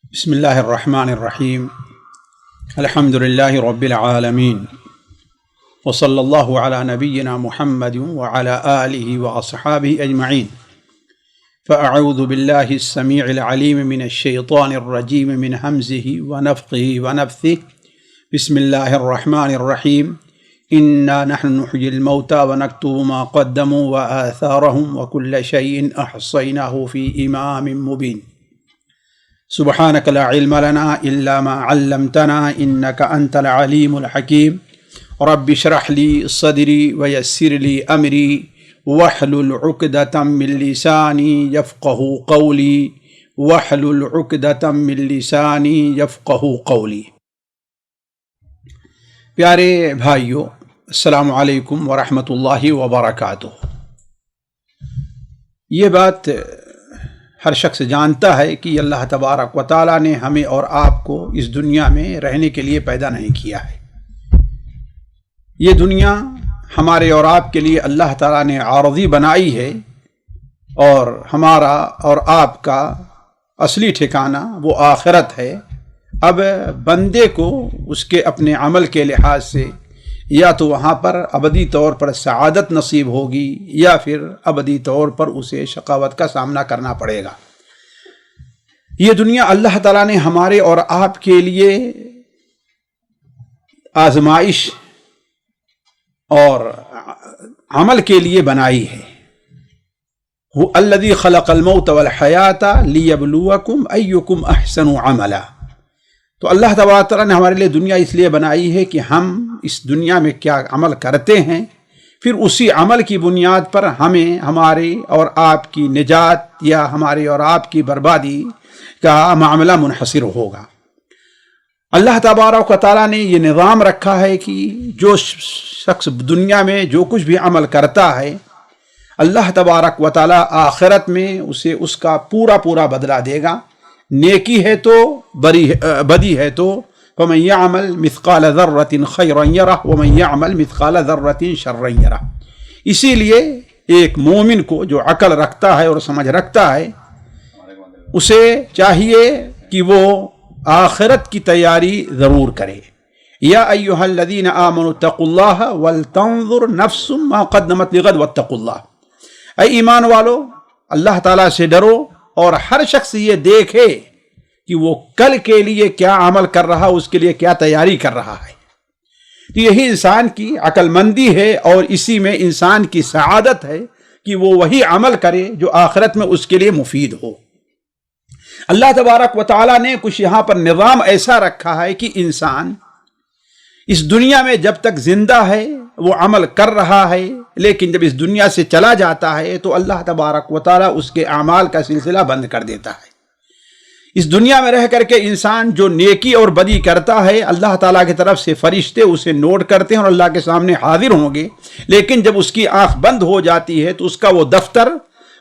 بسم الله الرحمن الرحيم. الحمد لله رب العالمين، وصلى الله على نبينا محمد وعلى آله وأصحابه أجمعين. فأعوذ بالله السميع العليم من الشيطان الرجيم من همزه ونفخه ونفثه. بسم الله الرحمن الرحيم. إنا نحن نحيي الموتى ونكتب ما قدموا وآثارهم وكل شيء أحصيناه في إمام مبين. سبحانك لا علم لنا إلا ما علمتنا إنك أنت العليم الحكيم. رب اشرح لي صدري ويسر لي أمري واحلل عقدة من لساني يفقه قولي واحلل عقدة من لساني يفقه قولي. پیارے بھائیو، السلام علیکم ورحمۃ اللہ وبرکاتہ. یہ بات ہر شخص جانتا ہے کہ اللہ تبارک و تعالیٰ نے ہمیں اور آپ کو اس دنیا میں رہنے کے لیے پیدا نہیں کیا ہے. یہ دنیا ہمارے اور آپ کے لیے اللہ تعالیٰ نے عارضی بنائی ہے، اور ہمارا اور آپ کا اصلی ٹھکانہ وہ آخرت ہے. اب بندے کو اس کے اپنے عمل کے لحاظ سے یا تو وہاں پر ابدی طور پر سعادت نصیب ہوگی یا پھر ابدی طور پر اسے شقاوت کا سامنا کرنا پڑے گا. یہ دنیا اللہ تعالیٰ نے ہمارے اور آپ کے لیے آزمائش اور عمل کے لیے بنائی ہے. الذی خلق الموت والحیات لیبلوکم ایکم احسن عملا. تو اللہ تبارک تعالیٰ نے ہمارے لیے دنیا اس لیے بنائی ہے کہ ہم اس دنیا میں کیا عمل کرتے ہیں، پھر اسی عمل کی بنیاد پر ہمیں ہمارے اور آپ کی نجات یا ہمارے اور آپ کی بربادی کا معاملہ منحصر ہوگا. اللہ تبارک و تعالیٰ نے یہ نظام رکھا ہے کہ جو شخص دنیا میں جو کچھ بھی عمل کرتا ہے، اللہ تبارک و تعالیٰ آخرت میں اسے اس کا پورا بدلہ دے گا. نیکی ہے تو بدی ہے تو فمن يعمل مثقال ذرة خيرا يره ومن يعمل مثقال ذرة شرا يره. اسی لیے ایک مومن کو جو عقل رکھتا ہے اور سمجھ رکھتا ہے، اسے چاہیے کہ وہ آخرت کی تیاری ضرور کرے. یا ایھا الذین آمنوا اتقوا اللہ ولتنظر نفس ما قدمت لغد واتقوا اللہ. اے ایمان والو، اللہ تعالیٰ سے ڈرو اور ہر شخص یہ دیکھے کہ وہ کل کے لیے کیا عمل کر رہا، اس کے لیے کیا تیاری کر رہا ہے. تو یہی انسان کی عقل مندی ہے اور اسی میں انسان کی سعادت ہے کہ وہ وہی عمل کرے جو آخرت میں اس کے لیے مفید ہو. اللہ تبارک و تعالیٰ نے کچھ یہاں پر نظام ایسا رکھا ہے کہ انسان اس دنیا میں جب تک زندہ ہے وہ عمل کر رہا ہے، لیکن جب اس دنیا سے چلا جاتا ہے تو اللہ تبارک و تعالیٰ اس کے اعمال کا سلسلہ بند کر دیتا ہے. اس دنیا میں رہ کر کے انسان جو نیکی اور بدی کرتا ہے، اللہ تعالیٰ کی طرف سے فرشتے اسے نوٹ کرتے ہیں اور اللہ کے سامنے حاضر ہوں گے. لیکن جب اس کی آنکھ بند ہو جاتی ہے تو اس کا وہ دفتر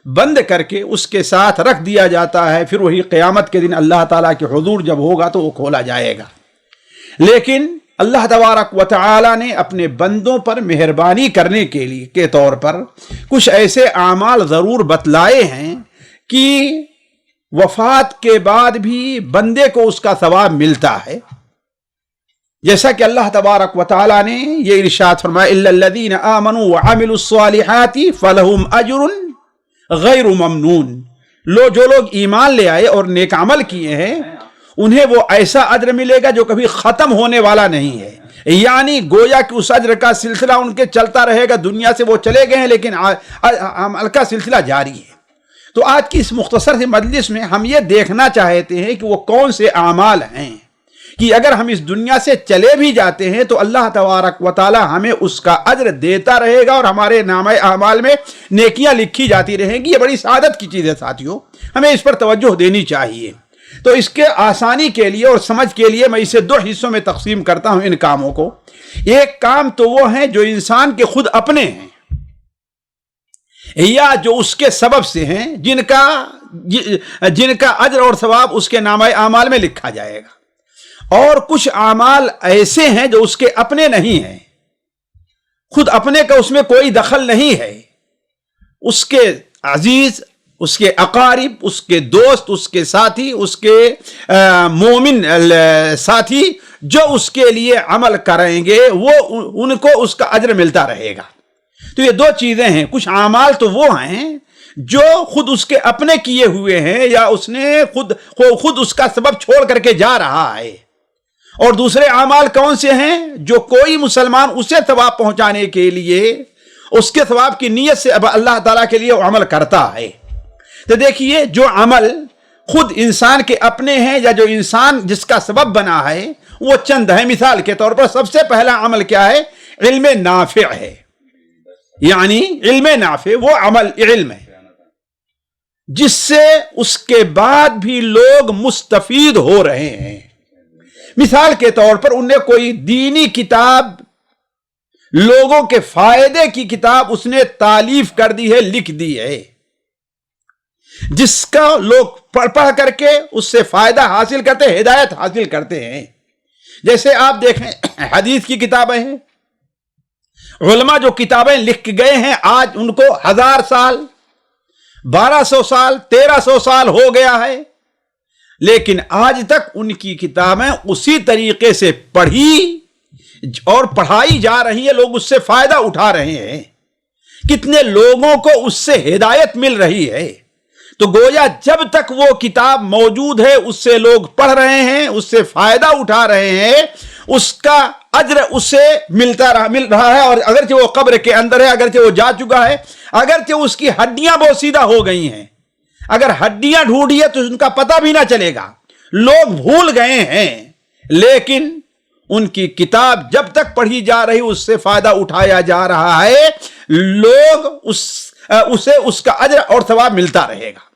بند کر کے اس کے ساتھ رکھ دیا جاتا ہے. پھر وہی قیامت کے دن اللہ تعالیٰ کے حضور جب ہوگا تو وہ کھولا جائے گا. لیکن اللہ تبارک و تعالیٰ نے اپنے بندوں پر مہربانی کرنے کے لیے کے طور پر کچھ ایسے اعمال ضرور بتلائے ہیں کہ وفات کے بعد بھی بندے کو اس کا ثواب ملتا ہے. جیسا کہ اللہ تبارک و تعالیٰ نے یہ ارشاد فرمایا الا الذین آمنوا وعملوا الصالحات فلہم اجر غیر ممنون. جو لوگ ایمان لے آئے اور نیک عمل کیے ہیں، انہیں وہ ایسا اجر ملے گا جو کبھی ختم ہونے والا نہیں ہے. یعنی گویا کہ اس اجر کا سلسلہ ان کے چلتا رہے گا. دنیا سے وہ چلے گئے ہیں لیکن عمل کا سلسلہ جاری ہے. تو آج کی اس مختصر سی مجلس میں ہم یہ دیکھنا چاہتے ہیں کہ وہ کون سے اعمال ہیں کہ اگر ہم اس دنیا سے چلے بھی جاتے ہیں تو اللہ تبارک و تعالی ہمیں اس کا اجر دیتا رہے گا اور ہمارے نامہ اعمال میں نیکیاں لکھی جاتی رہیں گی. یہ بڑی سعادت کی چیز ہے ساتھیوں، ہمیں اس پر توجہ دینی چاہیے. تو اس کے آسانی کے لیے اور سمجھ کے لیے میں اسے دو حصوں میں تقسیم کرتا ہوں ان کاموں کو. ایک کام تو وہ ہیں جو انسان کے خود اپنے ہیں یا جو اس کے سبب سے ہیں، جن کا اجر اور ثواب اس کے نامہ اعمال میں لکھا جائے گا. اور کچھ اعمال ایسے ہیں جو اس کے اپنے نہیں ہیں، خود اپنے کا اس میں کوئی دخل نہیں ہے. اس کے عزیز اس کے اقارب، اس کے دوست، اس کے ساتھی، اس کے مومن ساتھی جو اس کے لیے عمل کریں گے وہ ان کو اس کا اجر ملتا رہے گا۔ تو یہ دو چیزیں ہیں، کچھ اعمال تو وہ ہیں جو خود اس کے اپنے کیے ہوئے ہیں یا اس نے خود اس کا سبب چھوڑ کر کے جا رہا ہے، اور دوسرے اعمال کون سے ہیں جو کوئی مسلمان اسے ثواب پہنچانے کے لیے اس کے ثواب کی نیت سے اب اللہ تعالیٰ کے لیے وہ عمل کرتا ہے۔ تو دیکھیے جو عمل خود انسان کے اپنے ہیں یا جو انسان جس کا سبب بنا ہے وہ چند ہے۔ مثال کے طور پر سب سے پہلا عمل کیا ہے؟ علم نافع ہے، یعنی علم نافع وہ علم ہے جس سے اس کے بعد بھی لوگ مستفید ہو رہے ہیں۔ مثال کے طور پر انہیں کوئی دینی کتاب، لوگوں کے فائدے کی کتاب اس نے تالیف کر دی ہے، لکھ دی ہے، جس کا لوگ پڑھ کر کے اس سے فائدہ حاصل کرتے، ہدایت حاصل کرتے ہیں۔ جیسے آپ دیکھیں حدیث کی کتابیں ہیں، علماء جو کتابیں لکھ گئے ہیں آج ان کو 1000 سال، 1200 سال، 1300 سال ہو گیا ہے، لیکن آج تک ان کی کتابیں اسی طریقے سے پڑھی اور پڑھائی جا رہی ہے، لوگ اس سے فائدہ اٹھا رہے ہیں، کتنے لوگوں کو اس سے ہدایت مل رہی ہے۔ تو گویا جب تک وہ کتاب موجود ہے اس سے لوگ پڑھ رہے ہیں، اس سے فائدہ اٹھا رہے ہیں، اس کا اجر اسے مل رہا ہے، اور اگرچہ وہ قبر کے اندر ہے، اگرچہ وہ جا چکا ہے، اگرچہ اس کی ہڈیاں بوسیدہ ہو گئی ہیں، اگر ہڈیاں ڈھونڈی ہے تو ان کا پتہ بھی نہ چلے گا، لوگ بھول گئے ہیں، لیکن ان کی کتاب جب تک پڑھی جا رہی اس سے فائدہ اٹھایا جا رہا ہے، لوگ اسے اس کا اجر اور ثواب ملتا رہے گا۔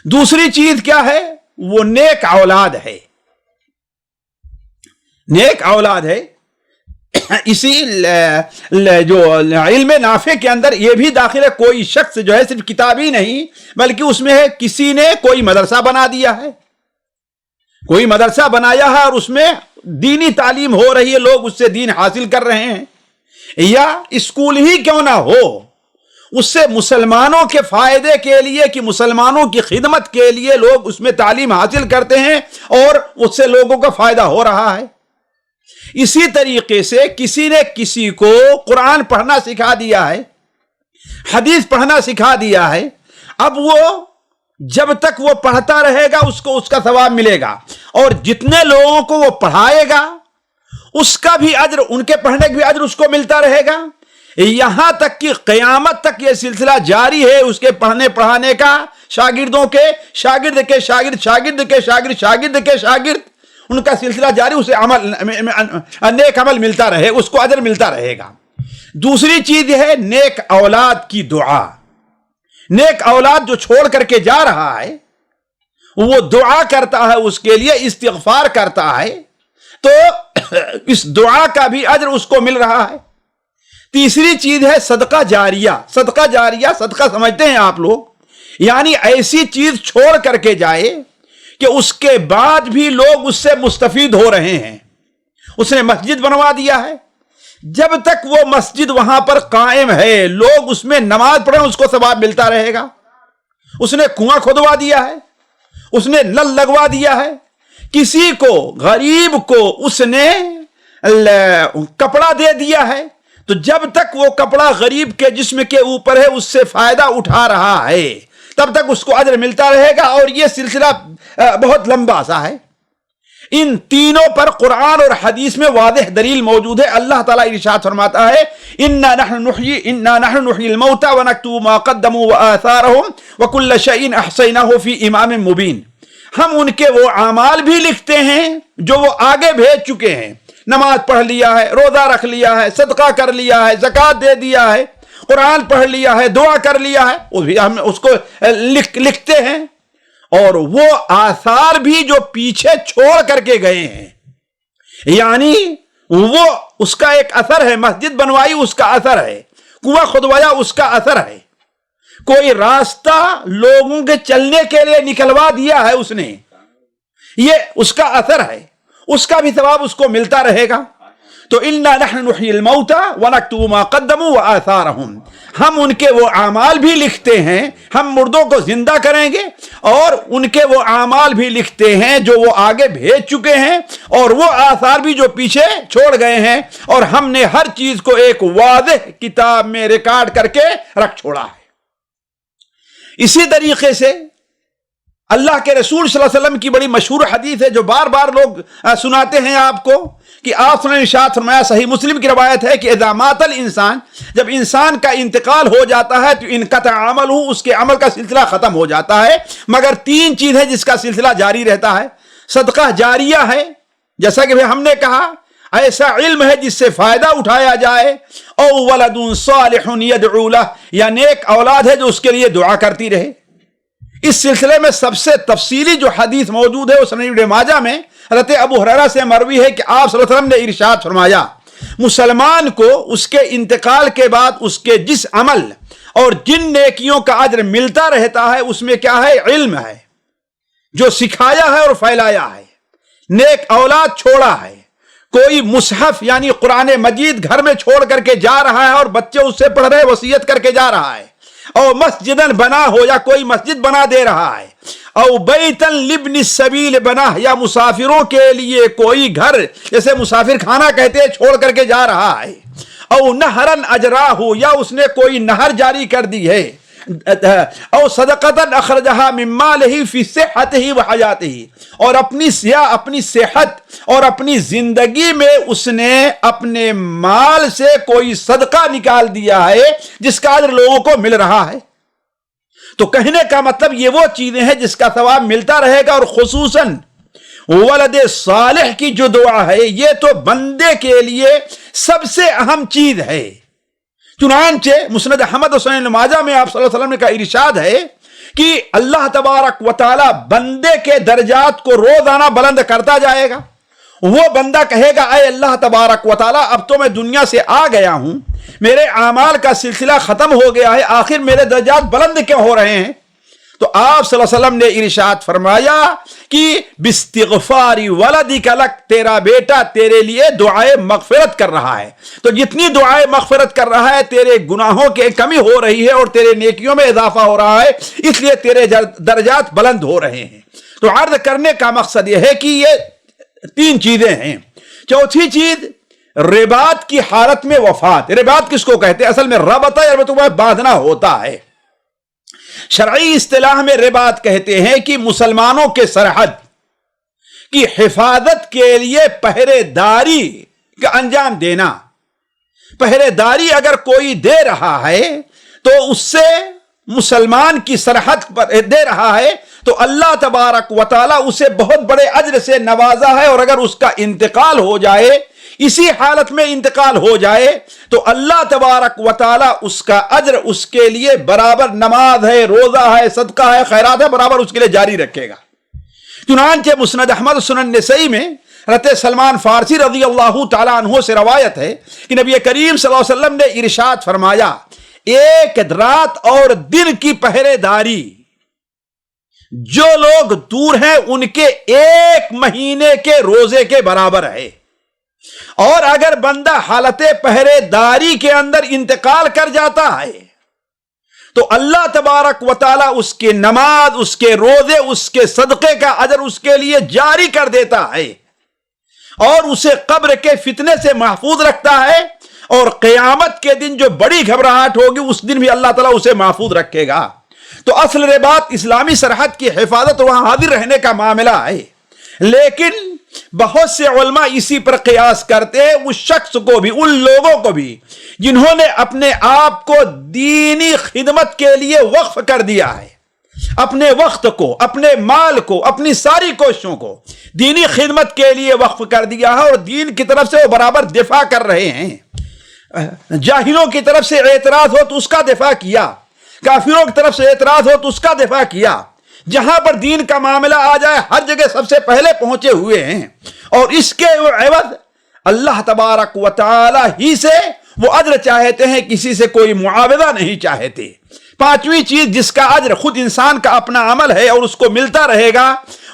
دوسری چیز کیا ہے؟ وہ نیک اولاد ہے، نیک اولاد ہے۔ اسی جو علم نافع کے اندر یہ بھی داخل ہے، کوئی شخص جو ہے صرف کتاب ہی نہیں بلکہ اس میں ہے کسی نے کوئی مدرسہ بنا دیا ہے، کوئی مدرسہ بنایا ہے اور اس میں دینی تعلیم ہو رہی ہے، لوگ اس سے دین حاصل کر رہے ہیں، یا اسکول ہی کیوں نہ ہو، اس سے مسلمانوں کے فائدے کے لیے کہ مسلمانوں کی خدمت کے لیے لوگ اس میں تعلیم حاصل کرتے ہیں اور اس سے لوگوں کا فائدہ ہو رہا ہے۔ اسی طریقے سے کسی نے کسی کو قرآن پڑھنا سکھا دیا ہے، حدیث پڑھنا سکھا دیا ہے، اب وہ جب تک وہ پڑھتا رہے گا اس کو اس کا ثواب ملے گا، اور جتنے لوگوں کو وہ پڑھائے گا اس کا بھی اجر، ان کے پڑھنے کا بھی اجر اس کو ملتا رہے گا، یہاں تک کہ قیامت تک یہ سلسلہ جاری ہے اس کے پڑھنے پڑھانے کا، شاگردوں کے شاگرد کے شاگرد، شاگرد کے شاگرد، شاگرد کے شاگرد، ان کا سلسلہ جاری، اسے نیک عمل ملتا رہے، اس کو اجر ملتا رہے گا۔ دوسری چیز یہ ہے نیک اولاد کی دعا۔ نیک اولاد جو چھوڑ کر کے جا رہا ہے وہ دعا کرتا ہے، اس کے لیے استغفار کرتا ہے، تو اس دعا کا بھی اجر اس کو مل رہا ہے۔ تیسری چیز ہے صدقہ جاریہ۔ صدقہ جاریہ، صدقہ سمجھتے ہیں آپ لوگ، یعنی ایسی چیز چھوڑ کر کے جائے کہ اس کے بعد بھی لوگ اس سے مستفید ہو رہے ہیں۔ اس نے مسجد بنوا دیا ہے، جب تک وہ مسجد وہاں پر قائم ہے، لوگ اس میں نماز پڑھیں، اس کو ثواب ملتا رہے گا۔ اس نے کنواں کھودوا دیا ہے، اس نے نل لگوا دیا ہے، کسی کو غریب کو اس نے کپڑا دے دیا ہے، تو جب تک وہ کپڑا غریب کے جسم کے اوپر ہے اس سے فائدہ اٹھا رہا ہے، تب تک اس کو اجر ملتا رہے گا، اور یہ سلسلہ بہت لمبا سا ہے۔ ان تینوں پر قرآن اور حدیث میں واضح دلیل موجود ہے۔ اللہ تعالیٰ ارشاد فرماتا ہے اِنَّا نَحْنُ نُحْيِي الْمَوْتَى وَنَكْتُبُ مَا قَدَّمُوا وَآثَارَهُمْ وَكُلَّ شَيْءٍ أَحْصَيْنَاهُ فِي إِمَامٍ مُبِينٍ۔ ہم ان کے وہ اعمال بھی لکھتے ہیں جو وہ آگے بھیج چکے ہیں، نماز پڑھ لیا ہے، روزہ رکھ لیا ہے، صدقہ کر لیا ہے، زکوٰۃ دے دیا ہے، قرآن پڑھ لیا ہے، دعا کر لیا ہے، ہم اس کو لکھتے ہیں، اور وہ آثار بھی جو پیچھے چھوڑ کر کے گئے ہیں، یعنی وہ اس کا ایک اثر ہے، مسجد بنوائی اس کا اثر ہے، کنواں کھودوایا اس کا اثر ہے، کوئی راستہ لوگوں کے چلنے کے لیے نکلوا دیا ہے اس نے، یہ اس کا اثر ہے، اس کا بھی ثواب اس کو ملتا رہے گا۔ تو انا نحن نحیی الموتى ونکتب ما قدموا وآثارهم، ہم ان کے وہ اعمال بھی لکھتے ہیں، ہم مردوں کو زندہ کریں گے اور ان کے وہ اعمال بھی لکھتے ہیں جو وہ آگے بھیج چکے ہیں اور وہ آثار بھی جو پیچھے چھوڑ گئے ہیں، اور ہم نے ہر چیز کو ایک واضح کتاب میں ریکارڈ کر کے رکھ چھوڑا ہے۔ اسی طریقے سے اللہ کے رسول صلی اللہ علیہ وسلم کی بڑی مشہور حدیث ہے جو بار بار لوگ سناتے ہیں آپ کو، کہ آپ نے ارشاد فرمایا، صحیح مسلم کی روایت ہے کہ اذا مات الانسان، جب انسان کا انتقال ہو جاتا ہے تو انقطع عملہ، اس کے عمل کا سلسلہ ختم ہو جاتا ہے، مگر 3 چیز ہے جس کا سلسلہ جاری رہتا ہے۔ صدقہ جاریہ ہے، جیسا کہ ہم نے کہا ایسا علم ہے جس سے فائدہ اٹھایا جائے، او ولد صالح یدعو لہ، یا نیک اولاد ہے جو اس کے لیے دعا کرتی رہے۔ اس سلسلے میں سب سے تفصیلی جو حدیث موجود ہے وہ سنن ابن ماجہ میں حضرت ابو ہریرہ سے مروی ہے کہ آپ صلی اللہ علیہ وسلم نے ارشاد فرمایا، مسلمان کو اس کے انتقال کے بعد اس کے جس عمل اور جن نیکیوں کا اجر ملتا رہتا ہے اس میں کیا ہے؟ علم ہے جو سکھایا ہے اور پھیلایا ہے، نیک اولاد چھوڑا ہے، کوئی مصحف یعنی قرآن مجید گھر میں چھوڑ کر کے جا رہا ہے اور بچے اس سے پڑھ رہے، وصیت کر کے جا رہا ہے، اور مسجدن بنا ہو یا کوئی مسجد بنا دے رہا ہے، او بیتن لابن السبیل بنا، یا مسافروں کے لیے کوئی گھر جیسے مسافر خانہ کہتے ہیں چھوڑ کر کے جا رہا ہے، او نہرن اجرا ہو، یا اس نے کوئی نہر جاری کر دی ہے، او صدقتن اخرجہا من مالہ فی صحتہ و حیاتہ، اور اپنی صحت اور اپنی زندگی میں اس نے اپنے مال سے کوئی صدقہ نکال دیا ہے جس کا اجر لوگوں کو مل رہا ہے۔ تو کہنے کا مطلب یہ وہ چیزیں ہیں جس کا ثواب ملتا رہے گا، اور خصوصاً ولد صالح کی جو دعا ہے یہ تو بندے کے لیے سب سے اہم چیز ہے۔ چنانچہ مسند احمد و سنن ماجہ میں آپ صلی اللہ علیہ وسلم کا ارشاد ہے کہ اللہ تبارک و تعالی بندے کے درجات کو روزانہ بلند کرتا جائے گا۔ وہ بندہ کہے گا، اے اللہ تبارک و تعالی، اب تو میں دنیا سے آ گیا ہوں، میرے اعمال کا سلسلہ ختم ہو گیا ہے، آخر میرے درجات بلند کیوں ہو رہے ہیں؟ تو آپ صلی اللہ علیہ وسلم نے ارشاد فرمایا کہ باستغفار ولدک لک، تیرا بیٹا تیرے لیے دعائے مغفرت کر رہا ہے، تو جتنی دعائے مغفرت کر رہا ہے تیرے گناہوں کی کمی ہو رہی ہے اور تیرے نیکیوں میں اضافہ ہو رہا ہے، اس لیے تیرے درجات بلند ہو رہے ہیں۔ تو عرض کرنے کا مقصد یہ ہے کہ یہ 3 چیزیں ہیں۔ چوتھی چیز، رباط کی حالت میں وفات۔ رباط کس کو کہتے ہیں؟ اصل میں ربط میں باندھنا ہوتا ہے۔ شرعی اصطلاح میں رباط کہتے ہیں کہ مسلمانوں کے سرحد کی حفاظت کے لیے پہرے داری کا انجام دینا۔ پہرے داری اگر کوئی دے رہا ہے تو اس سے مسلمان کی سرحد پر دے رہا ہے تو اللہ تبارک و تعالی اسے بہت بڑے اجر سے نوازا ہے، اور اگر اس کا انتقال ہو جائے، اسی حالت میں انتقال ہو جائے، تو اللہ تبارک و تعالی اس کا اجر اس کے لیے برابر نماز ہے، روزہ ہے، صدقہ ہے، خیرات ہے، برابر اس کے لیے جاری رکھے گا۔ چنانچہ مسند احمد سنن نسائی میں حضرت سلمان فارسی رضی اللہ تعالیٰ عنہ سے روایت ہے کہ نبی کریم صلی اللہ علیہ وسلم نے ارشاد فرمایا، ایک رات اور دن کی پہرے داری جو لوگ دور ہیں ان کے 1 مہینے کے روزے کے برابر ہے، اور اگر بندہ حالت پہرے داری کے اندر انتقال کر جاتا ہے تو اللہ تبارک و تعالی اس کے نماز، اس کے روزے، اس کے صدقے کا اجر اس کے لیے جاری کر دیتا ہے، اور اسے قبر کے فتنے سے محفوظ رکھتا ہے، اور قیامت کے دن جو بڑی گھبراہٹ ہوگی اس دن بھی اللہ تعالیٰ اسے محفوظ رکھے گا۔ تو اصل رباط اسلامی سرحد کی حفاظت، وہاں حاضر رہنے کا معاملہ ہے، لیکن بہت سے علماء اسی پر قیاس کرتے ہیں اس شخص کو بھی، ان لوگوں کو بھی جنہوں نے اپنے آپ کو دینی خدمت کے لیے وقف کر دیا ہے، اپنے وقت کو، اپنے مال کو، اپنی ساری کوششوں کو دینی خدمت کے لیے وقف کر دیا ہے، اور دین کی طرف سے وہ برابر دفاع کر رہے ہیں۔ جاہلوں کی طرف سے اعتراض ہو تو اس کا دفاع کیا، کافروں کی طرف سے اعتراض ہو تو اس کا دفاع کیا، جہاں پر دین کا معاملہ آ جائے ہر جگہ سب سے پہلے پہنچے ہوئے ہیں، اور اس کے عوض اللہ تبارک و تعالی ہی سے وہ اجر چاہتے ہیں، کسی سے کوئی معاوضہ نہیں چاہتے۔ 5ویں چیز جس کا اجر خود انسان کا اپنا عمل ہے اور اس کو ملتا رہے گا،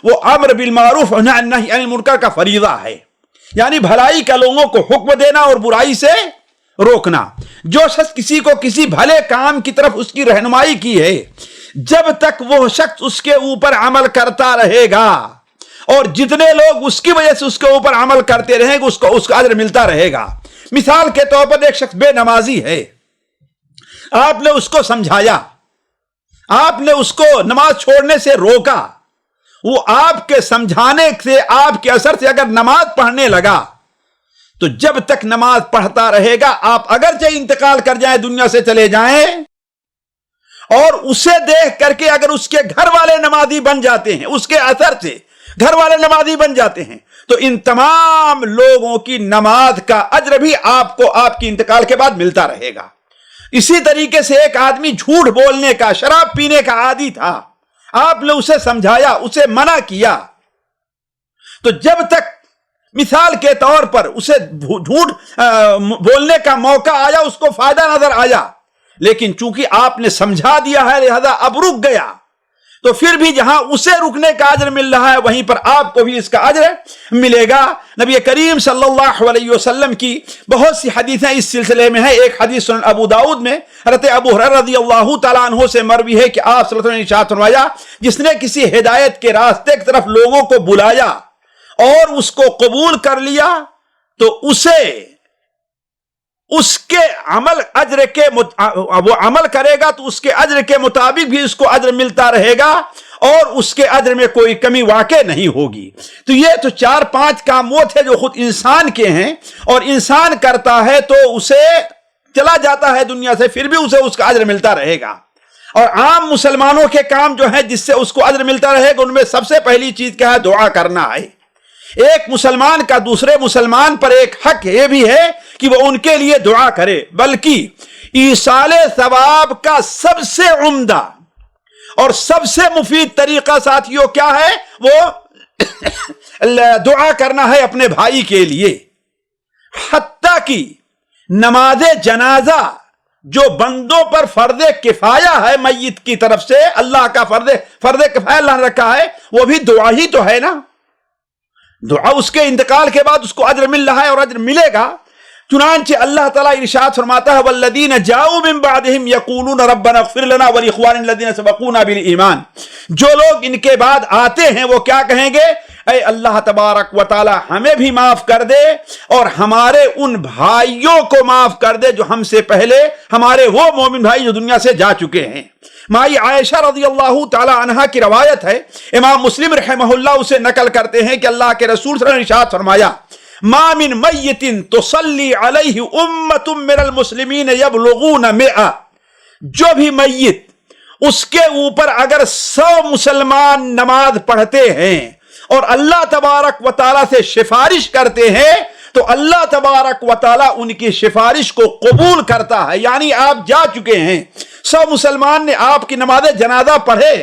وہ امر بالمعروف و نہی عن المنکر کا فریضہ ہے۔ یعنی بھلائی کا لوگوں کو حکم دینا اور برائی سے روکنا. جو شخص کسی کو کسی بھلے کام کی طرف اس کی رہنمائی کی ہے، جب تک وہ شخص اس کے اوپر عمل کرتا رہے گا اور جتنے لوگ اس کی وجہ سے اس کے اوپر عمل کرتے رہیں گے اس کا اجر ملتا رہے گا. مثال کے طور پر ایک شخص بے نمازی ہے، آپ نے اس کو سمجھایا، آپ نے اس کو نماز چھوڑنے سے روکا، وہ آپ کے سمجھانے سے، آپ کے اثر سے اگر نماز پڑھنے لگا تو جب تک نماز پڑھتا رہے گا، آپ اگرچہ انتقال کر جائیں، دنیا سے چلے جائیں، اور اسے دیکھ کر کے اگر اس کے گھر والے نمازی بن جاتے ہیں، اس کے اثر سے گھر والے نمازی بن جاتے ہیں، تو ان تمام لوگوں کی نماز کا اجر بھی آپ کو آپ کی انتقال کے بعد ملتا رہے گا. اسی طریقے سے ایک آدمی جھوٹ بولنے کا، شراب پینے کا عادی تھا، آپ نے اسے سمجھایا، اسے منع کیا، تو جب تک مثال کے طور پر اسے جھوٹ بولنے کا موقع آیا، اس کو فائدہ نظر آیا، لیکن چونکہ آپ نے سمجھا دیا ہے لہذا اب رک گیا، تو پھر بھی جہاں اسے رکنے کا اجر مل رہا ہے وہیں پر آپ کو بھی اس کا اجر ملے گا. نبی کریم صلی اللہ علیہ وسلم کی بہت سی حدیثیں اس سلسلے میں ہیں. ایک حدیث سنن ابو داؤد میں حضرت ابو ہریرہ رضی اللہ تعالیٰ عنہ سے مروی ہے کہ آپ صلی اللہ علیہ وسلم نے ارشاد فرمایا، جس نے کسی ہدایت کے راستے کی طرف لوگوں کو بلایا اور اس کو قبول کر لیا تو اسے اس کے عمل اجر کے وہ عمل کرے گا تو اس کے اجر کے مطابق بھی اس کو اجر ملتا رہے گا اور اس کے اجر میں کوئی کمی واقع نہیں ہوگی. تو یہ تو 4-5 کام وہ تھے جو خود انسان کے ہیں، اور انسان کرتا ہے تو اسے چلا جاتا ہے دنیا سے، پھر بھی اسے اس کا اجر ملتا رہے گا. اور عام مسلمانوں کے کام جو ہیں جس سے اس کو اجر ملتا رہے گا، ان میں سب سے پہلی چیز کیا ہے؟ دعا کرنا ہے. ایک مسلمان کا دوسرے مسلمان پر ایک حق یہ بھی ہے کہ وہ ان کے لیے دعا کرے، بلکہ ایصال ثواب کا سب سے عمدہ اور سب سے مفید طریقہ ساتھیوں کیا ہے؟ وہ دعا کرنا ہے اپنے بھائی کے لیے. حتیٰ کہ نماز جنازہ جو بندوں پر فرض کفایہ ہے میت کی طرف سے، اللہ کا فرض کفایہ اللہ نے رکھا ہے، وہ بھی دعا ہی تو ہے نا. دعا اس کے انتقال کے بعد اس کو اجر مل رہا ہے اور اجر ملے گا. چنانچہ اللہ تعالیٰ ارشاد فرماتا ہے والذین جاؤوا من بعدہم یقولون ربنا اغفر لنا ولاخواننا الذین سبقونا بالایمان. جو لوگ ان کے بعد آتے ہیں وہ کیا کہیں گے؟ اے اللہ تبارک و تعالی ہمیں بھی معاف کر دے اور ہمارے ان بھائیوں کو معاف کر دے جو ہم سے پہلے، ہمارے وہ مومن بھائی جو دنیا سے جا چکے ہیں. مائی عائشہ رضی اللہ تعالی عنہا کی روایت ہے، امام مسلم رحمہ اللہ اسے نقل کرتے ہیں کہ اللہ کے رسول صلی اللہ علیہ وسلم نے ارشاد فرمایا ما من میت تصلی علیہ امت من المسلمین یبلغون 100. جو بھی میت اس کے اوپر اگر 100 مسلمان نماز پڑھتے ہیں اور اللہ تبارک و تعالیٰ سے سفارش کرتے ہیں تو اللہ تبارک و تعالیٰ ان کی سفارش کو قبول کرتا ہے. یعنی آپ جا چکے ہیں، 100 مسلمان نے آپ کی نماز جنازہ پڑھے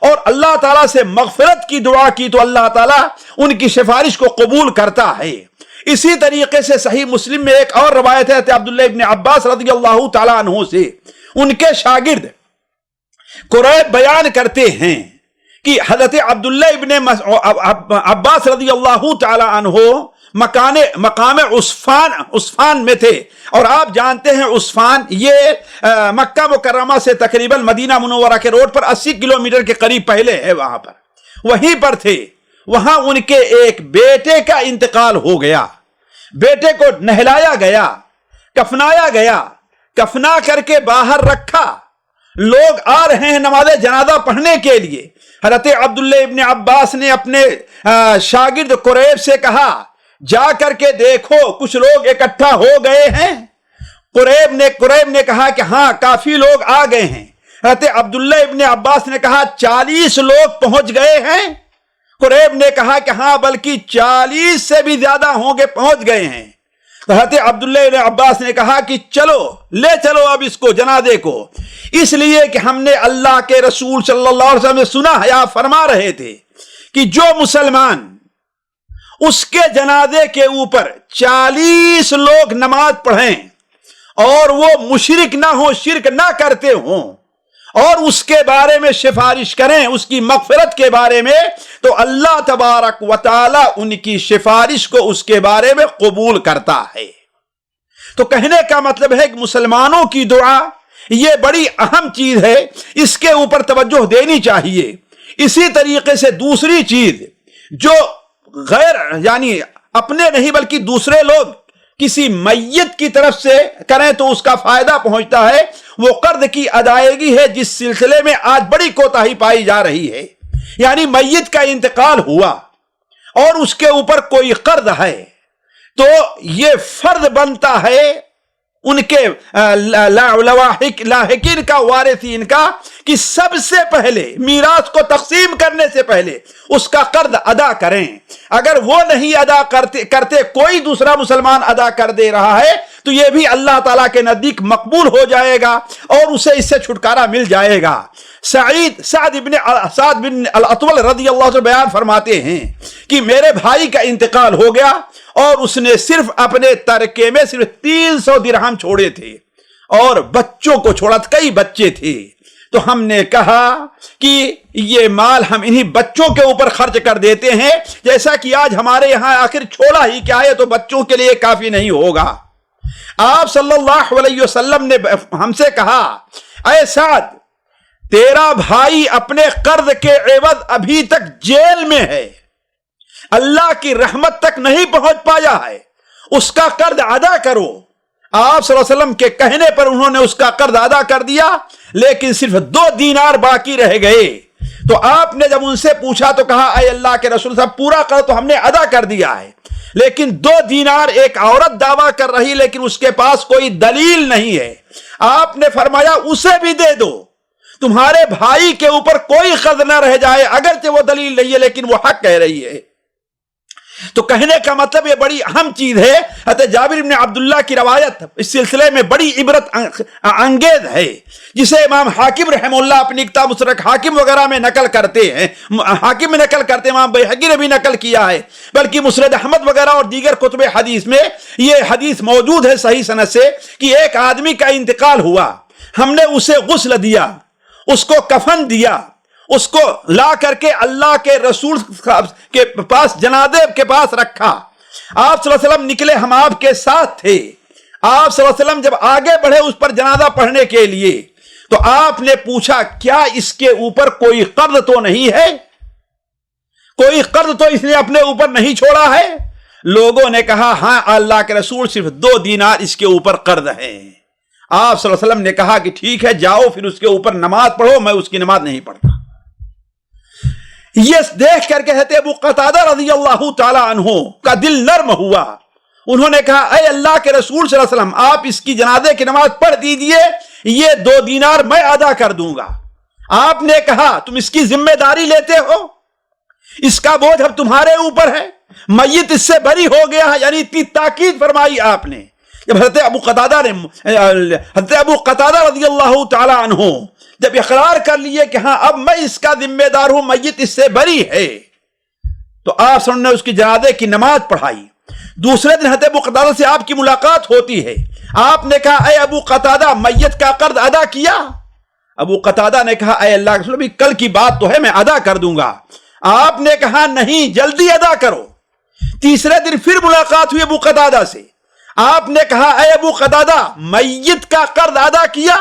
اور اللہ تعالیٰ سے مغفرت کی دعا کی تو اللہ تعالیٰ ان کی سفارش کو قبول کرتا ہے. اسی طریقے سے صحیح مسلم میں ایک اور روایت ہے عبداللہ ابن عباس رضی اللہ تعالیٰ عنہ سے، ان کے شاگرد قریب بیان کرتے ہیں کہ حضرت عبداللہ ابن عباس رضی اللہ تعالیٰ عنہ مقام عصفان میں تھے، اور آپ جانتے ہیں عصفان یہ مکہ مکرمہ سے تقریباً مدینہ منورہ کے روڈ پر 80 کلومیٹر کے قریب پہلے ہے، وہاں پر وہیں پر تھے. وہاں ان کے ایک بیٹے کا انتقال ہو گیا. بیٹے کو نہلایا گیا، کفنایا گیا، کفنا کر کے باہر رکھا. لوگ آ رہے ہیں نماز جنازہ پڑھنے کے لیے. حضرت عبداللہ ابن عباس نے اپنے شاگرد قریب سے کہا جا کر کے دیکھو کچھ لوگ اکٹھا ہو گئے ہیں. قریب نے کہا کہ ہاں کافی لوگ آ گئے ہیں. حضرت عبداللہ ابن عباس نے کہا 40 لوگ پہنچ گئے ہیں. قریب نے کہا کہ ہاں بلکہ 40 سے بھی زیادہ ہوں گے، پہنچ گئے ہیں. حضرت عبداللہ ابن عباس نے کہا کہ لے چلو اب اس کو، جنازے کو، اس لیے کہ ہم نے اللہ کے رسول صلی اللہ علیہ وسلم سے سنا ہے آپ فرما رہے تھے کہ جو مسلمان اس کے جنازے کے اوپر 40 لوگ نماز پڑھیں اور وہ مشرک نہ ہوں، شرک نہ کرتے ہوں اور اس کے بارے میں سفارش کریں، اس کی مغفرت کے بارے میں، تو اللہ تبارک و تعالی ان کی سفارش کو اس کے بارے میں قبول کرتا ہے۔ تو کہنے کا مطلب ہے کہ مسلمانوں کی دعا یہ بڑی اہم چیز ہے، اس کے اوپر توجہ دینی چاہیے۔ اسی طریقے سے دوسری چیز جو غیر یعنی اپنے نہیں بلکہ دوسرے لوگ کسی میت کی طرف سے کریں تو اس کا فائدہ پہنچتا ہے، وہ قرض کی ادائیگی ہے، جس سلسلے میں آج بڑی کوتاہی پائی جا رہی ہے۔ یعنی میت کا انتقال ہوا اور اس کے اوپر کوئی قرض ہے، تو یہ فرض بنتا ہے ان کے لاحقین کا، وارثین کا، کہ سب سے پہلے میراث کو تقسیم کرنے سے پہلے اس کا قرض ادا کریں۔ اگر وہ نہیں ادا کرتے کوئی دوسرا مسلمان ادا کر دے رہا ہے تو یہ بھی اللہ تعالیٰ کے نزدیک مقبول ہو جائے گا اور اسے اس سے چھٹکارا مل جائے گا۔ سعد بن الاطول رضی اللہ عنہ بیان فرماتے ہیں کہ میرے بھائی کا انتقال ہو گیا اور اس نے صرف اپنے ترکے میں صرف 300 درہم چھوڑے تھے اور بچوں کو چھوڑا تھا، کئی بچے تھے۔ تو ہم نے کہا کہ یہ مال ہم انہی بچوں کے اوپر خرچ کر دیتے ہیں، جیسا کہ آج ہمارے یہاں آخر چھوڑا ہی کیا ہے تو بچوں کے لیے کافی نہیں ہوگا۔ آپ صلی اللہ علیہ وسلم نے ہم سے کہا، اے سعد، تیرا بھائی اپنے قرض کے عوض ابھی تک جیل میں ہے، اللہ کی رحمت تک نہیں پہنچ پایا ہے، اس کا قرض ادا کرو۔ آپ صلی اللہ علیہ وسلم کے کہنے پر انہوں نے اس کا قرض ادا کر دیا، لیکن صرف 2 دینار باقی رہ گئے۔ تو آپ نے جب ان سے پوچھا تو کہا، اے اللہ کے رسول صاحب، پورا قرض تو ہم نے ادا کر دیا ہے، لیکن 2 دینار ایک عورت دعویٰ کر رہی، لیکن اس کے پاس کوئی دلیل نہیں ہے۔ آپ نے فرمایا اسے بھی دے دو، تمہارے بھائی کے اوپر کوئی قرض نہ رہ جائے، اگرچہ وہ دلیل نہیں ہے لیکن وہ حق کہہ رہی ہے۔ تو کہنے کا مطلب یہ بڑی اہم چیز ہے۔ حضرت جابر بن عبداللہ کی روایت اس سلسلے میں بڑی عبرت انگیز ہے، جسے امام حاکم رحمہ اللہ اپنی کتاب مستدرک حاکم وغیرہ میں نقل کرتے ہیں، حاکم میں نقل کرتے ہیں، امام بیہقی نے بھی نقل کیا ہے، بلکہ مسند احمد وغیرہ اور دیگر کتب حدیث میں یہ حدیث موجود ہے صحیح سند سے کہ ایک آدمی کا انتقال ہوا، ہم نے اسے غسل دیا، اس کو کفن دیا، اس کو لا کر کے اللہ کے رسول کے پاس، جنازے کے پاس رکھا۔ آپ صلی اللہ علیہ وسلم نکلے، ہم آپ کے ساتھ تھے۔ آپ صلی اللہ علیہ وسلم جب آگے بڑھے اس پر جنازہ پڑھنے کے لیے تو آپ نے پوچھا، کیا اس کے اوپر کوئی قرض تو نہیں ہے؟ کوئی قرض تو اس نے اپنے اوپر نہیں چھوڑا ہے؟ لوگوں نے کہا، ہاں اللہ کے رسول، صرف 2 دینار اس کے اوپر قرض ہے۔ آپ صلی اللہ علیہ وسلم نے کہا کہ ٹھیک ہے، جاؤ پھر اس کے اوپر نماز پڑھو، میں اس کی نماز نہیں پڑھتا۔ یہ دیکھ کر کے حضرت ابو قتادہ رضی اللہ تعالی عنہ کا دل نرم ہوا۔ انہوں نے کہا، اے اللہ کے رسول صلی اللہ علیہ وسلم، آپ اس کی جنازے کی نماز پڑھ دیجئے، یہ 2 دینار میں ادا کر دوں گا۔ آپ نے کہا، تم اس کی ذمہ داری لیتے ہو، اس کا بوجھ اب تمہارے اوپر ہے، میت اس سے بری ہو گیا ہے، یعنی اتنی تاکید فرمائی آپ نے۔ جب حضرت ابو قتادہ رضی اللہ تعالی عنہ جب اقرار کر لیے کہ ہاں اب میں اس کا ذمہ دار ہوں، میت اس سے بری ہے، تو آپ صلی اللہ علیہ وسلم نے اس کی جنازے کی نماز پڑھائی۔ دوسرے دن حضرت ابو قتادہ سے آپ کی ملاقات ہوتی ہے۔ آپ نے کہا، اے ابو قتادہ، میت کا قرض ادا کیا؟ ابو قتادہ نے کہا، اے اللہ کے رسول، کل کی بات تو ہے، میں ادا کر دوں گا۔ آپ نے کہا، نہیں، جلدی ادا کرو۔ تیسرے دن پھر ملاقات ہوئی ابو قتادہ سے۔ آپ نے کہا، اے ابو قتادہ، میت کا قرض ادا کیا؟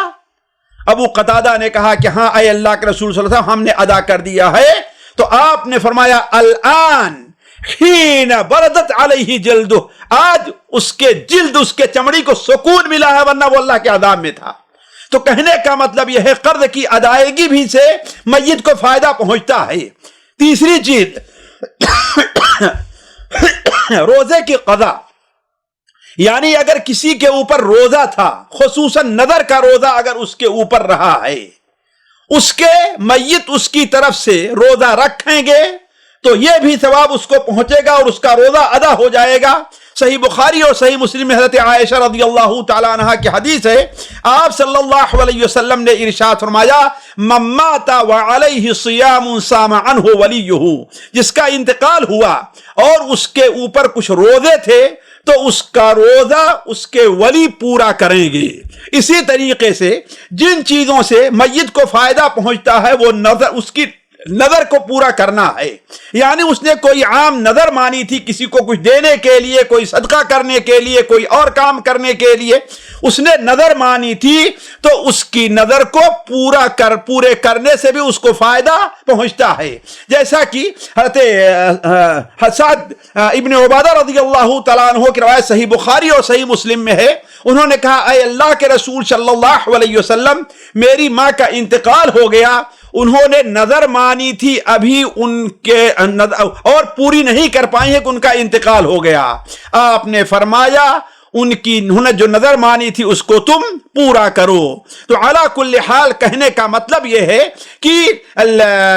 ابو قتادہ نے کہا کہ ہاں اے اللہ کے رسول صلی اللہ علیہ وسلم، ہم نے ادا کر دیا ہے۔ تو آپ نے فرمایا، الآن حین بردت علیہ جلدہ، آج اس کے جلد، اس کے چمڑی کو سکون ملا ہے، ورنہ وہ اللہ کے عذاب میں تھا۔ تو کہنے کا مطلب یہ ہے، قرض کی ادائیگی بھی سے میت کو فائدہ پہنچتا ہے۔ تیسری چیز، روزے کی قضا، یعنی اگر کسی کے اوپر روزہ تھا، خصوصاً نظر کا روزہ اگر اس کے اوپر رہا ہے، اس کے میت اس کی طرف سے روزہ رکھیں گے تو یہ بھی ثواب اس کو پہنچے گا اور اس کا روزہ ادا ہو جائے گا۔ صحیح بخاری اور صحیح مسلم میں حضرت عائشہ رضی اللہ تعالیٰ عنہ کی حدیث ہے، آپ صلی اللہ علیہ وسلم نے ارشاد فرمایا، من مات وعلیہ صیام صام عنہ ولیہ، جس کا انتقال ہوا اور اس کے اوپر کچھ روزے تھے تو اس کا روزہ اس کے ولی پورا کریں گے۔ اسی طریقے سے جن چیزوں سے میت کو فائدہ پہنچتا ہے وہ نظر، اس کی نظر کو پورا کرنا ہے۔ یعنی اس نے کوئی عام نظر مانی تھی کسی کو کچھ دینے کے لیے، کوئی صدقہ کرنے کے لیے، کوئی اور کام کرنے کے لیے اس نے نظر مانی تھی، تو اس کی نظر کو پورے کرنے سے بھی اس کو فائدہ پہنچتا ہے۔ جیسا کہ حضرت سعد ابن عبادہ رضی اللہ تعالیٰ عنہ کی روایت صحیح بخاری اور صحیح مسلم میں ہے، انہوں نے کہا اے اللہ کے رسول صلی اللہ علیہ وسلم، میری ماں کا انتقال ہو گیا، انہوں نے نظر مانی تھی، ابھی ان کے اور پوری نہیں کر پائی ہے کہ ان کا انتقال ہو گیا۔ آپ نے فرمایا انہوں نے جو نظر مانی تھی اس کو تم پورا کرو۔ تو علی کل حال کہنے کا مطلب یہ ہے کہ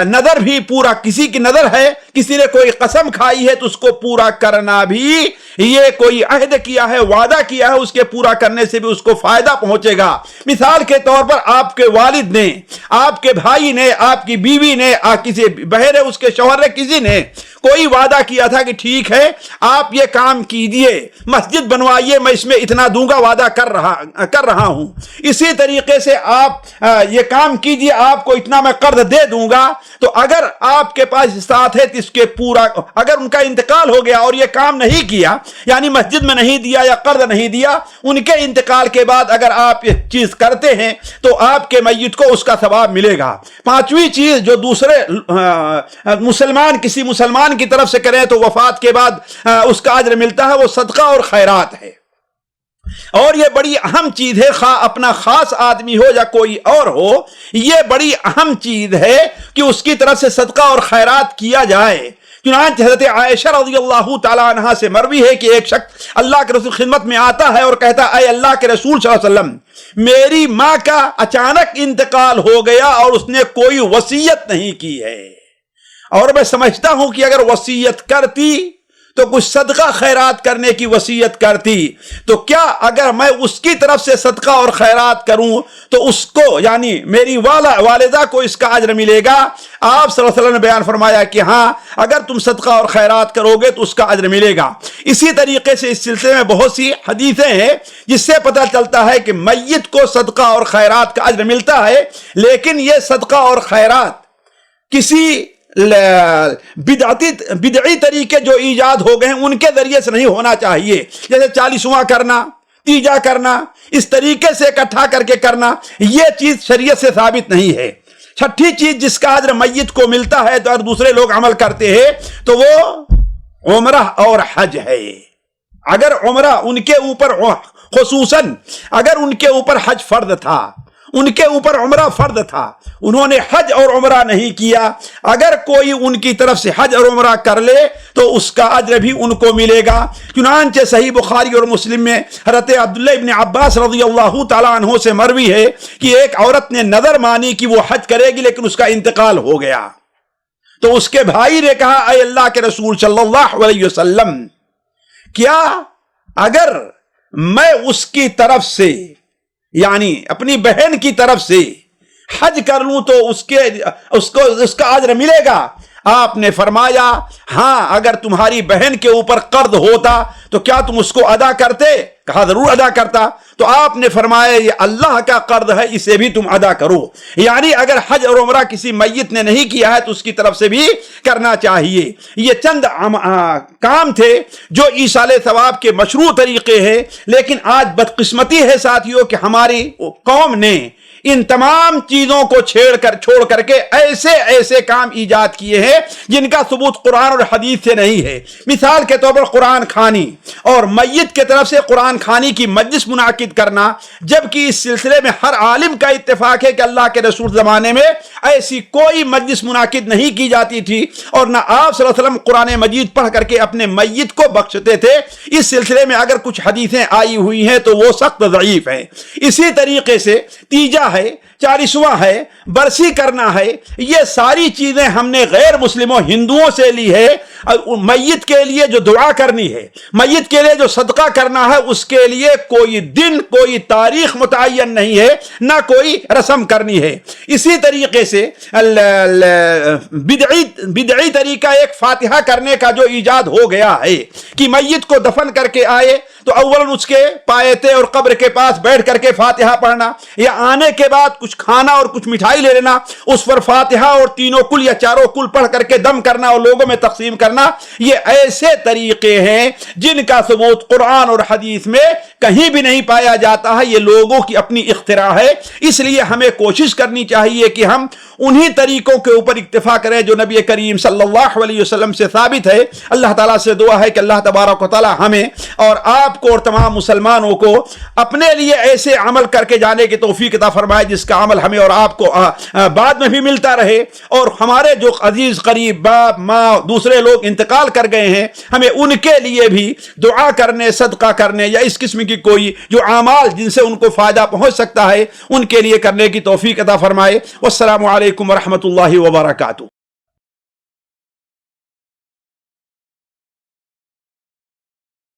نظر بھی پورا، کسی کی نظر ہے، کسی نے کوئی قسم کھائی ہے تو اس کو پورا کرنا بھی، یہ کوئی عہد کیا ہے، وعدہ کیا ہے، اس کے پورا کرنے سے بھی اس کو فائدہ پہنچے گا۔ مثال کے طور پر آپ کے والد نے، آپ کے بھائی نے، آپ کی بیوی نے، کسی بہن ہے، اس کے شوہر نے، کسی نے کوئی وعدہ کیا تھا کہ ٹھیک ہے آپ یہ کام کیجئے، مسجد بنوائیے، میں اس میں اتنا دوں گا، وعدہ کر رہا ہوں۔ اسی طریقے سے آپ یہ کام کیجئے، آپ کو اتنا میں قرض دے دوں گا۔ تو اگر آپ کے پاس ساتھ ہے تو اس کے پورا، اگر ان کا انتقال ہو گیا اور یہ کام نہیں کیا، یعنی مسجد میں نہیں دیا یا قرض نہیں دیا، ان کے انتقال کے بعد اگر آپ یہ چیز کرتے ہیں تو آپ کے میت کو اس کا ثواب ملے گا۔ پانچویں چیز جو دوسرے مسلمان کسی مسلمان کی طرف سے کریں تو وفات کے بعد اس کا اجر ملتا ہے، وہ صدقہ اور خیرات ہے۔ اور یہ بڑی اہم چیز ہے، خواہ اپنا خاص آدمی ہو یا کوئی اور ہو، یہ بڑی اہم چیز ہے کہ اس کی طرف سے صدقہ اور خیرات کیا جائے۔ چنانچہ حضرت عائشہ رضی اللہ تعالیٰ عنہا سے مروی ہے کہ ایک شخص اللہ کے رسول خدمت میں آتا ہے اور کہتا اے اللہ کے رسول صلی اللہ علیہ وسلم، میری ماں کا اچانک انتقال ہو گیا اور اس نے کوئی وصیت نہیں کی ہے، اور میں سمجھتا ہوں کہ اگر وصیت کرتی تو کچھ صدقہ خیرات کرنے کی وصیت کرتی، تو کیا اگر میں اس کی طرف سے صدقہ اور خیرات کروں تو اس کو، یعنی میری والدہ کو اس کا اجر ملے گا؟ آپ صلی اللہ علیہ وسلم نے بیان فرمایا کہ ہاں، اگر تم صدقہ اور خیرات کرو گے تو اس کا اجر ملے گا۔ اسی طریقے سے اس سلسلے میں بہت سی حدیثیں ہیں جس سے پتہ چلتا ہے کہ میت کو صدقہ اور خیرات کا اجر ملتا ہے، لیکن یہ صدقہ اور خیرات کسی بدعی طریقے جو ایجاد ہو گئے ہیں ان کے ذریعے سے نہیں ہونا چاہیے، جیسے 40واں کرنا، تیجا کرنا، اس طریقے سے اکٹھا کر کے کرنا، یہ چیز شریعت سے ثابت نہیں ہے۔ چھٹی چیز جس کا اجر میت کو ملتا ہے تو اگر دوسرے لوگ عمل کرتے ہیں تو وہ عمرہ اور حج ہے۔ اگر عمرہ ان کے اوپر، خصوصاً اگر ان کے اوپر حج فرض تھا، ان کے اوپر عمرہ فرض تھا، انہوں نے حج اور عمرہ نہیں کیا، اگر کوئی ان کی طرف سے حج اور عمرہ کر لے تو اس کا اجر بھی ان کو ملے گا۔ چنانچہ صحیح بخاری اور مسلم میں حضرت عبداللہ ابن عباس رضی اللہ تعالیٰ عنہ سے مروی ہے کہ ایک عورت نے نظر مانی کہ وہ حج کرے گی لیکن اس کا انتقال ہو گیا، تو اس کے بھائی نے کہا اے اللہ کے رسول صلی اللہ علیہ وسلم، کیا اگر میں اس کی طرف سے، یعنی اپنی بہن کی طرف سے حج کر لوں تو اس کا اجر ملے گا؟ آپ نے فرمایا ہاں، اگر تمہاری بہن کے اوپر قرض ہوتا تو کیا تم اس کو ادا کرتے؟ کہا ضرور ادا کرتا۔ تو آپ نے فرمایا یہ اللہ کا قرض ہے، اسے بھی تم ادا کرو۔ یعنی اگر حج اور عمرہ کسی میت نے نہیں کیا ہے تو اس کی طرف سے بھی کرنا چاہیے۔ یہ چند کام تھے جو ایصال ثواب کے مشروع طریقے ہیں، لیکن آج بدقسمتی ہے ساتھیوں کہ ہماری قوم نے ان تمام چیزوں کو چھوڑ کر کے ایسے کام ایجاد کیے ہیں جن کا ثبوت قرآن اور حدیث سے نہیں ہے۔ مثال کے طور پر قرآن خوانی اور میت کے طرف سے قرآن خوانی کی مجلس منعقد کرنا، جبکہ اس سلسلے میں ہر عالم کا اتفاق ہے کہ اللہ کے رسول زمانے میں ایسی کوئی مجلس منعقد نہیں کی جاتی تھی، اور نہ آپ صلی اللہ علیہ وسلم قرآن مجید پڑھ کر کے اپنے میت کو بخشتے تھے۔ اس سلسلے میں اگر کچھ حدیثیں آئی ہوئی ہیں تو وہ سخت ضعیف ہیں۔ اسی طریقے سے تیجا ہے، 40واں ہے، برسی کرنا ہے، یہ ساری چیزیں ہم نے غیر مسلموں ہندوؤں سے لی ہے۔ میت کے لیے جو دعا کرنی ہے، میت کے لیے جو صدقہ کرنا ہے، اس کے لیے کوئی دن، کوئی تاریخ متعین نہیں ہے، نہ کوئی رسم کرنی ہے۔ اسی طریقے سے بدعی طریقہ ایک فاتحہ کرنے کا جو ایجاد ہو گیا ہے کہ میت کو دفن کر کے آئے تو اول اس کے پایتے اور قبر کے پاس بیٹھ کر کے فاتحہ پڑھنا، یا آنے کے بعد کچھ کھانا اور کچھ مٹھائی لے لینا، اس پر فاتحہ اور تینوں کل یا چاروں کل پڑھ کر کے دم کرنا اور لوگوں میں تقسیم کرنا، یہ ایسے طریقے ہیں جن کا ثبوت قرآن اور حدیث میں کہیں بھی نہیں پایا جاتا ہے، یہ لوگوں کی اپنی اختراع ہے۔ اس لیے ہمیں کوشش کرنی چاہیے کہ ہم انہی طریقوں کے اوپر اکتفا کریں جو نبی کریم صلی اللہ علیہ وسلم سے ثابت ہے۔ اللہ تعالیٰ سے دعا ہے کہ اللہ تبارک و تعالیٰ ہمیں اور آپ کو اور تمام مسلمانوں کو اپنے لیے ایسے عمل کر کے جانے کی توفیق عطا فرمائے جس کا عمل ہمیں اور آپ کو بعد میں بھی ملتا رہے، اور ہمارے جو عزیز قریب باپ ماں دوسرے لوگ انتقال کر گئے ہیں، ہمیں ان کے لیے بھی دعا کرنے، صدقہ کرنے یا اس قسم کی کوئی جو اعمال جن سے ان کو فائدہ پہنچ سکتا ہے ان کے لیے کرنے کی توفیق عطا فرمائے۔ والسلام علیکم ورحمۃ اللہ وبرکاتہ۔